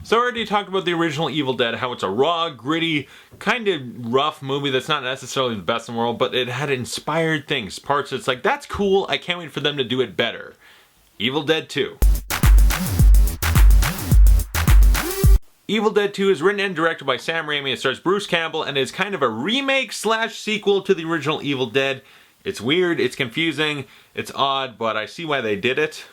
So I already talked about the original Evil Dead, how it's a raw, gritty, kind of rough movie that's not necessarily the best in the world, but it had inspired things, parts that's like, that's cool, I can't wait for them to do it better. Evil Dead 2. Evil Dead 2 is written and directed by Sam Raimi. It stars Bruce Campbell and is kind of a remake slash sequel to the original Evil Dead. It's weird, it's confusing, it's odd, but I see why they did it.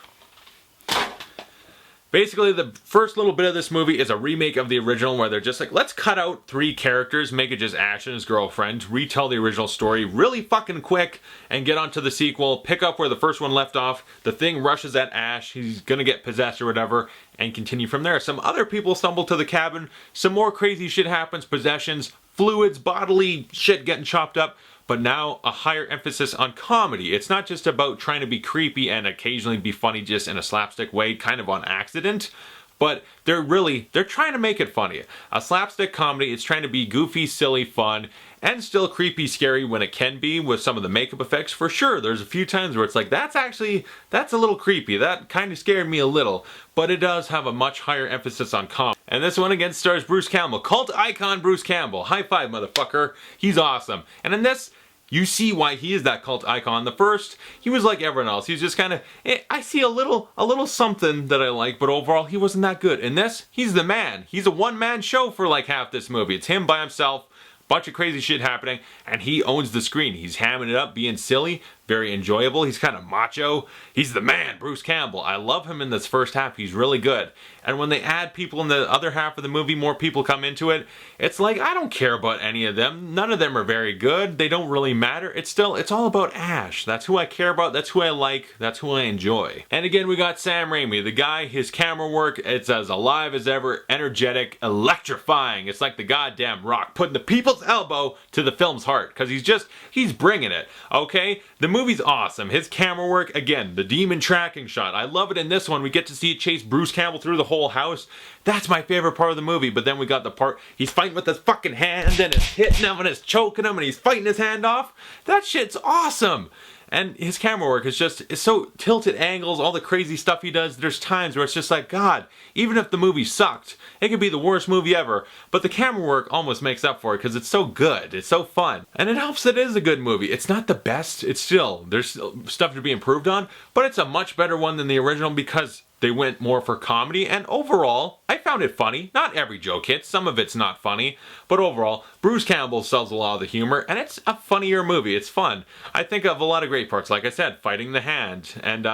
Basically, the first little bit of this movie is a remake of the original where they're just like, let's cut out 3 characters, make it just Ash and his girlfriend, retell the original story really fucking quick, and get on to the sequel, pick up where the first one left off. The Thing rushes at Ash, he's gonna get possessed or whatever, and continue from there. Some other people stumble to the cabin, some more crazy shit happens, possessions, fluids, bodily shit getting chopped up, but now a higher emphasis on comedy. It's not just about trying to be creepy and occasionally be funny just in a slapstick way, kind of on accident, but they're trying to make it funny. A slapstick comedy, it's trying to be goofy, silly, fun, and still creepy, scary when it can be with some of the makeup effects, for sure. There's a few times where it's like, that's a little creepy. That kind of scared me a little, but it does have a much higher emphasis on comedy. And this one again stars Bruce Campbell, cult icon Bruce Campbell. High five, motherfucker. He's awesome. And in this, you see why he is that cult icon. The first, he was like everyone else. He's just kind of, I see a little something that I like, but overall, he wasn't that good. In this, he's the man. He's a one-man show for like half this movie. It's him by himself, bunch of crazy shit happening, and he owns the screen. He's hamming it up, being silly, very enjoyable. He's kind of macho. He's the man, Bruce Campbell. I love him in this first half. He's really good. And when they add people in the other half of the movie, more people come into it, it's like, I don't care about any of them. None of them are very good. They don't really matter. It's all about Ash. That's who I care about. That's who I like. That's who I enjoy. And again, we got Sam Raimi. The guy, his camera work, it's as alive as ever, energetic, electrifying. It's like the goddamn Rock, putting the people's elbow to the film's heart, because he's bringing it, okay? The movie's awesome. His camera work, again, the demon tracking shot. I love it in this one. We get to see it chase Bruce Campbell through the whole house. That's my favorite part of the movie. But then we got the part, he's fighting with his fucking hand and it's hitting him and it's choking him and he's fighting his hand off. That shit's awesome. And his camera work is it's so tilted angles, all the crazy stuff he does. There's times where it's just like, God, even if the movie sucked, it could be the worst movie ever, but the camera work almost makes up for it because it's so good, it's so fun. And it helps that it is a good movie. It's not the best, there's still stuff to be improved on, but it's a much better one than the original because they went more for comedy, and overall, I found it funny. Not every joke hits, some of it's not funny, but overall, Bruce Campbell sells a lot of the humor, and it's a funnier movie. It's fun. I think of a lot of great parts, like I said, fighting the hand, and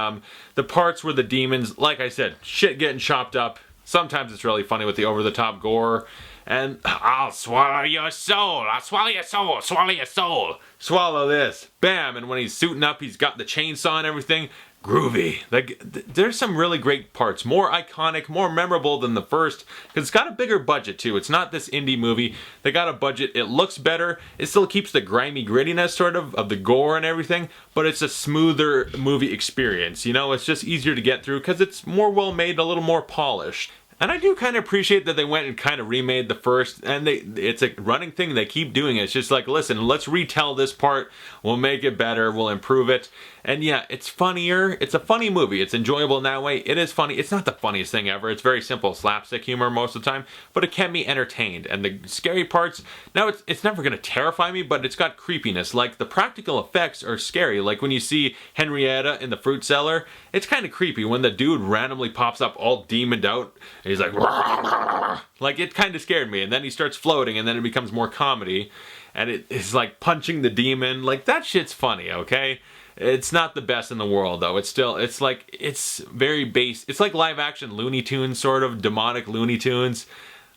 the parts where the demons, like I said, shit getting chopped up. Sometimes it's really funny with the over-the-top gore, and I'll swallow your soul, I'll swallow your soul, swallow your soul. Swallow this, bam, and when he's suiting up, he's got the chainsaw and everything. Groovy. Like, there's some really great parts. More iconic, more memorable than the first, because it's got a bigger budget too. It's not this indie movie. They got a budget. It looks better. It still keeps the grimy grittiness sort of the gore and everything, but it's a smoother movie experience. You know, it's just easier to get through because it's more well made, a little more polished. And I do kind of appreciate that they went and kind of remade the first, and it's a running thing, they keep doing it. It's just like, listen, let's retell this part, we'll make it better, we'll improve it. And yeah, it's funnier, it's a funny movie, it's enjoyable in that way, it is funny. It's not the funniest thing ever, it's very simple slapstick humor most of the time, but it can be entertained. And the scary parts, now it's never going to terrify me, but it's got creepiness. Like, the practical effects are scary, like when you see Henrietta in the fruit cellar, it's kind of creepy when the dude randomly pops up all demoned out, and he's like, like, it kind of scared me. And then he starts floating, and then it becomes more comedy, and it's like punching the demon. Like, that shit's funny, okay? It's not the best in the world, though. It's very base. It's like live action Looney Tunes, sort of demonic Looney Tunes.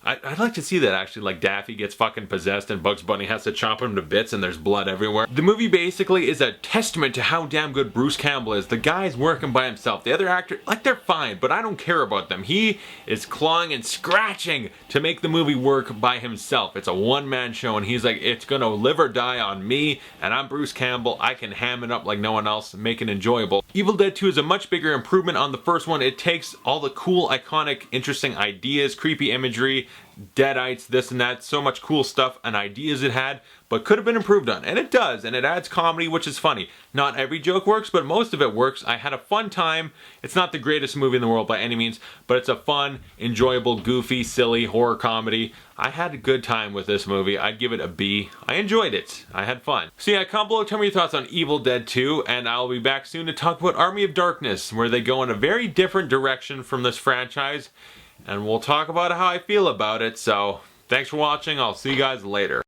I'd like to see that, actually, like Daffy gets fucking possessed and Bugs Bunny has to chop him to bits and there's blood everywhere. The movie basically is a testament to how damn good Bruce Campbell is. The guy's working by himself. The other actor, like, they're fine, but I don't care about them. He is clawing and scratching to make the movie work by himself. It's a one-man show, and he's like, it's gonna live or die on me, and I'm Bruce Campbell. I can ham it up like no one else, make it enjoyable. Evil Dead 2 is a much bigger improvement on the first one. It takes all the cool, iconic, interesting ideas, creepy imagery, deadites, this and that, so much cool stuff and ideas it had, but could have been improved on. And it does, and it adds comedy, which is funny. Not every joke works, but most of it works. I had a fun time. It's not the greatest movie in the world by any means, but it's a fun, enjoyable, goofy, silly horror comedy. I had a good time with this movie. I'd give it a B. I enjoyed it. I had fun. So yeah, comment below, tell me your thoughts on Evil Dead 2, and I'll be back soon to talk about Army of Darkness, where they go in a very different direction from this franchise, and we'll talk about how I feel about it. So thanks for watching. I'll see you guys later.